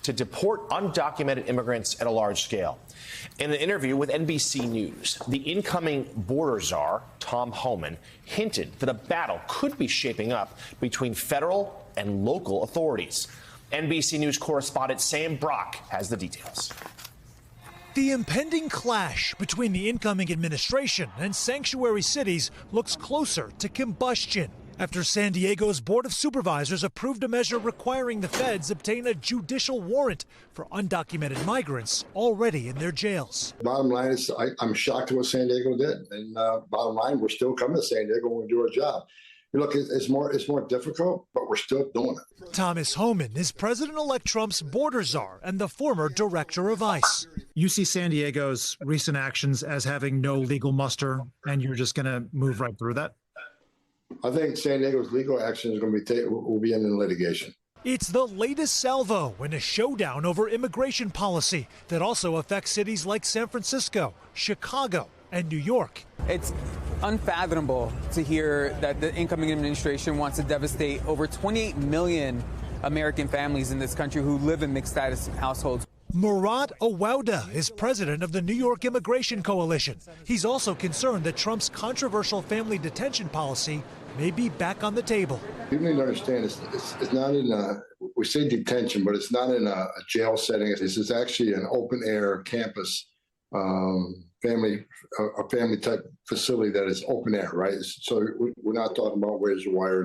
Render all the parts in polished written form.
to deport undocumented immigrants at a large scale. In an interview with NBC News, the incoming border czar, Tom Homan, hinted that a battle could be shaping up between federal and local authorities. NBC News correspondent Sam Brock has the details. The impending clash between the incoming administration and sanctuary cities looks closer to combustion after San Diego's Board of Supervisors approved a measure requiring the feds obtain a judicial warrant for undocumented migrants already in their jails. Bottom line is I'm shocked at what San Diego did. And bottom line, we're still coming to San Diego when we do our job. Look, it's more difficult, but we're still doing it. Thomas Homan is President-elect Trump's border czar and the former director of ICE. You see San Diego's recent actions as having no legal muster, and you're just going to move right through that? I think San Diego's legal action is going to be will be in litigation. It's the latest salvo in a showdown over immigration policy that also affects cities like San Francisco, Chicago, and New York. It's unfathomable to hear that the incoming administration wants to devastate over 28 million American families in this country who live in mixed status households. Murad Awauda is president of the New York Immigration Coalition. He's also concerned that Trump's controversial family detention policy may be back on the table. People need to understand it's not in we say detention, but it's not in a jail setting. This is actually an open air campus family type facility that is open air, right? So we're not talking about razor wire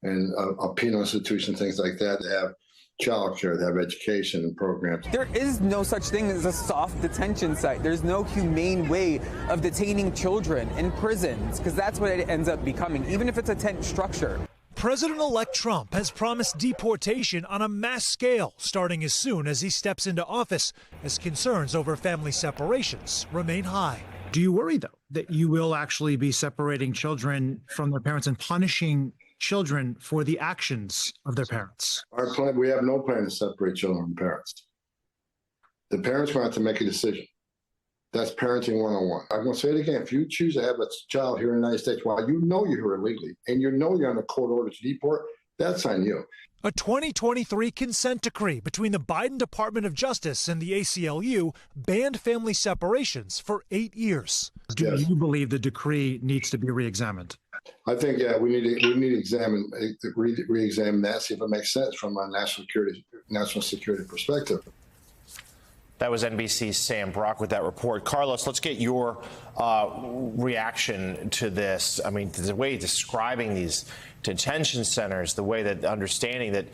and a penal institution, things like that. They have child care, they have education programs. There is no such thing as a soft detention site. There's no humane way of detaining children in prisons, because that's what it ends up becoming, even if it's a tent structure. President-elect Trump has promised deportation on a mass scale starting as soon as he steps into office, as concerns over family separations remain high. Do you worry, though, that you will actually be separating children from their parents and punishing children for the actions of their parents? Our plan, we have no plan to separate children from parents. The parents will have to make a decision. That's parenting 101. I'm going to say it again. If you choose to have a child here in the United States while you know you're here illegally and you know you're on a court order to deport, that's on you. A 2023 consent decree between the Biden Department of Justice and the ACLU banned family separations for 8 years. Do you believe the decree needs to be re-examined? I think, yeah, we need to re-examine that, see if it makes sense from a national security perspective. That was NBC's Sam Brock with that report. Carlos, let's get your reaction to this. I mean, the way describing these detention centers, the way that understanding that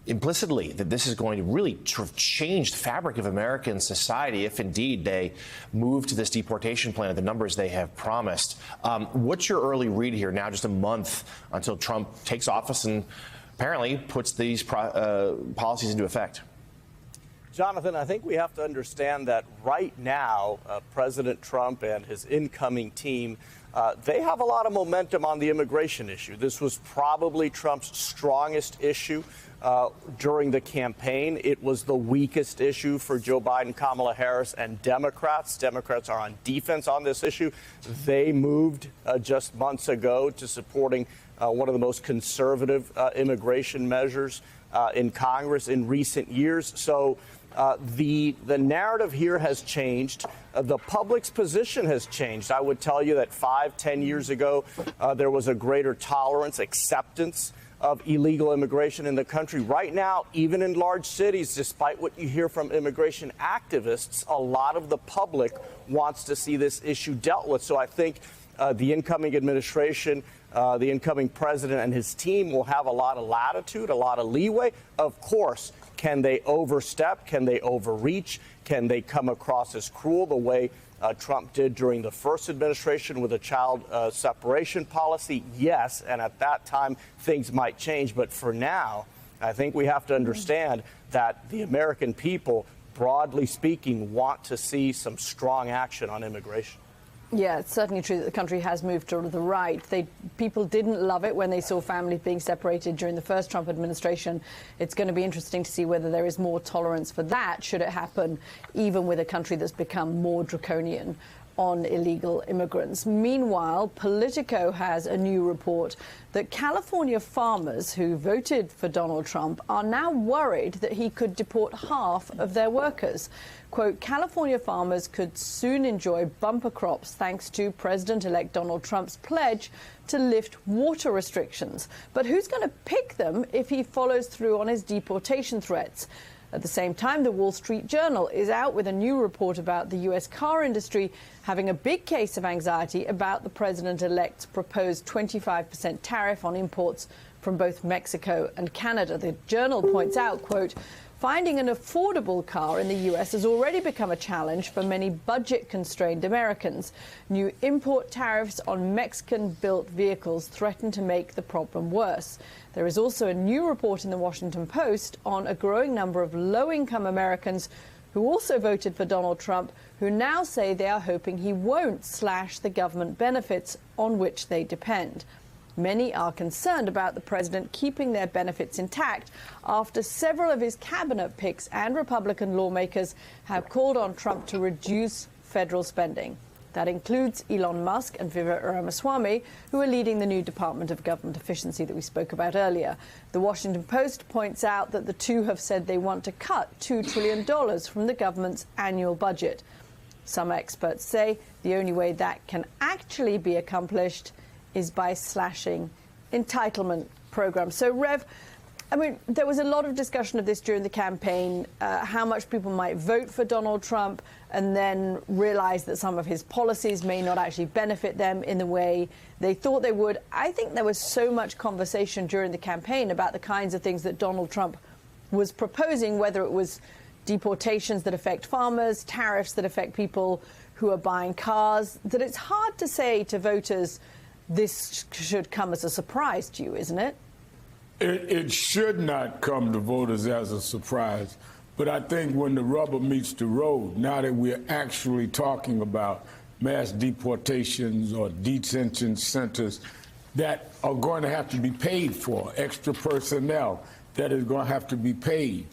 implicitly that this is going to really sort of change the fabric of American society if indeed they move to this deportation plan at the numbers they have promised. What's your early read here now, just a month until Trump takes office and apparently puts these policies into effect? Jonathan, I think we have to understand that right now, President Trump and his incoming team, they have a lot of momentum on the immigration issue. This was probably Trump's strongest issue during the campaign. It was the weakest issue for Joe Biden, Kamala Harris, and Democrats. Democrats are on defense on this issue. They moved just months ago to supporting one of the most conservative immigration measures in Congress in recent years. So the narrative here has changed. The public's position has changed. I would tell you that 5-10 years ago, there was a greater tolerance, acceptance of illegal immigration in the country. Right now, even in large cities, despite what you hear from immigration activists, a lot of the public wants to see this issue dealt with. So I think the incoming administration, the incoming president and his team will have a lot of latitude, a lot of leeway. Of course, can they overstep? Can they overreach? Can they come across as cruel the way Trump did during the first administration with a child separation policy? Yes, and at that time, things might change. But for now, I think we have to understand that the American people, broadly speaking, want to see some strong action on immigration. Yeah, it's certainly true that the country has moved to the right. People didn't love it when they saw families being separated during the first Trump administration. It's going to be interesting to see whether there is more tolerance for that, should it happen, even with a country that's become more draconian on illegal immigrants. Meanwhile, Politico has a new report that California farmers who voted for Donald Trump are now worried that he could deport half of their workers. Quote, California farmers could soon enjoy bumper crops thanks to President-elect Donald Trump's pledge to lift water restrictions. But who's going to pick them if he follows through on his deportation threats? At the same time, the Wall Street Journal is out with a new report about the U.S. car industry having a big case of anxiety about the president-elect's proposed 25% tariff on imports from both Mexico and Canada. The Journal points out, quote, finding an affordable car in the U.S. has already become a challenge for many budget-constrained Americans. New import tariffs on Mexican-built vehicles threaten to make the problem worse. There is also a new report in the Washington Post on a growing number of low-income Americans who also voted for Donald Trump, who now say they are hoping he won't slash the government benefits on which they depend. Many are concerned about the president keeping their benefits intact after several of his cabinet picks and Republican lawmakers have called on Trump to reduce federal spending. That includes Elon Musk and Vivek Ramaswamy, who are leading the new Department of Government Efficiency that we spoke about earlier. The Washington Post points out that the two have said they want to cut $2 trillion from the government's annual budget. Some experts say the only way that can actually be accomplished is by slashing entitlement programs. So, Rev, I mean, there was a lot of discussion of this during the campaign, how much people might vote for Donald Trump and then realize that some of his policies may not actually benefit them in the way they thought they would. I think there was so much conversation during the campaign about the kinds of things that Donald Trump was proposing, whether it was deportations that affect farmers, tariffs that affect people who are buying cars, that it's hard to say to voters, this should come as a surprise to you, isn't it? It should not come to voters as a surprise. But I think when the rubber meets the road, now that we're actually talking about mass deportations or detention centers that are going to have to be paid for, extra personnel that is going to have to be paid,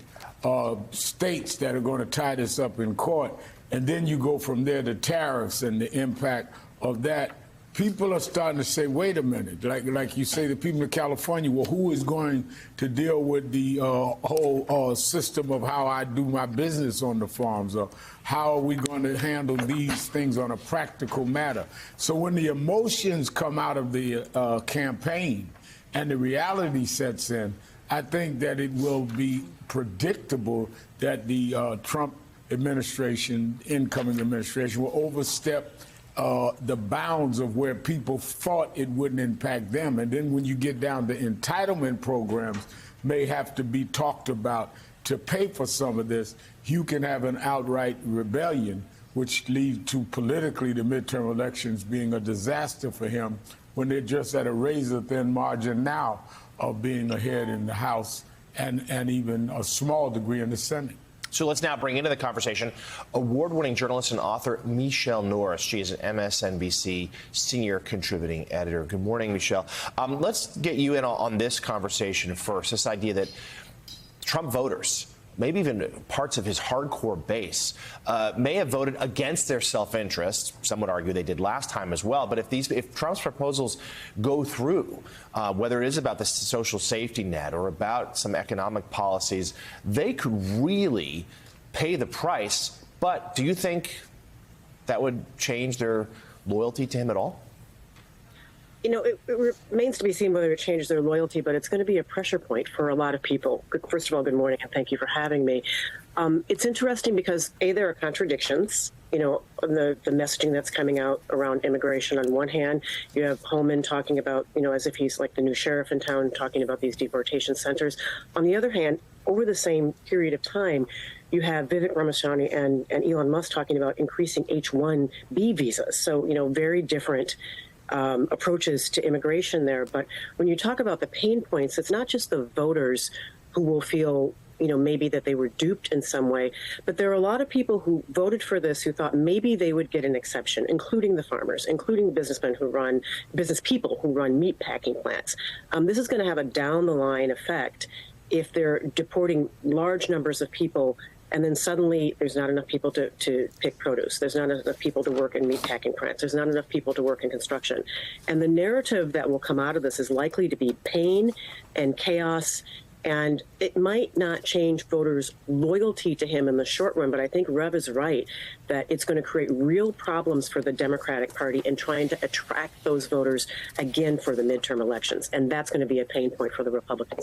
states that are going to tie this up in court, and then you go from there to tariffs and the impact of that. People are starting to say, wait a minute, like you say, the people in California, well, who is going to deal with the whole system of how I do my business on the farms? Or how are we going to handle these things on a practical matter? So when the emotions come out of the campaign and the reality sets in, I think that it will be predictable that the Trump administration, incoming administration, will overstep the bounds of where people thought it wouldn't impact them. And then when you get down to entitlement programs may have to be talked about to pay for some of this, you can have an outright rebellion, which leads to politically the midterm elections being a disaster for him when they're just at a razor-thin margin now of being ahead in the House and even a small degree in the Senate. So let's now bring into the conversation award-winning journalist and author Michelle Norris. She is an MSNBC senior contributing editor. Good morning, Michelle. Let's get you in on this conversation first, this idea that Trump voters, maybe even parts of his hardcore base, may have voted against their self-interest. Some would argue they did last time as well. But if Trump's proposals go through, whether it is about the social safety net or about some economic policies, they could really pay the price. But do you think that would change their loyalty to him at all? You know, it remains to be seen whether it changes their loyalty, but it's going to be a pressure point for a lot of people. First of all, good morning, and thank you for having me. It's interesting because, A, there are contradictions, you know, the messaging that's coming out around immigration. On one hand, you have Holman talking about, you know, as if he's like the new sheriff in town, talking about these deportation centers. On the other hand, over the same period of time, you have Vivek Ramaswamy and Elon Musk talking about increasing H-1B visas. So, you know, very different approaches to immigration there. But when you talk about the pain points, it's not just the voters who will feel, you know, maybe that they were duped in some way, but there are a lot of people who voted for this who thought maybe they would get an exception, including the farmers, including the business people who run meat packing plants. This is going to have a down the line effect if they're deporting large numbers of people And then suddenly there's not enough people to pick produce. There's not enough people to work in meatpacking plants. There's not enough people to work in construction. And the narrative that will come out of this is likely to be pain and chaos. And it might not change voters' loyalty to him in the short run, but I think Rev is right that it's going to create real problems for the Democratic Party in trying to attract those voters again for the midterm elections. And that's going to be a pain point for the Republicans.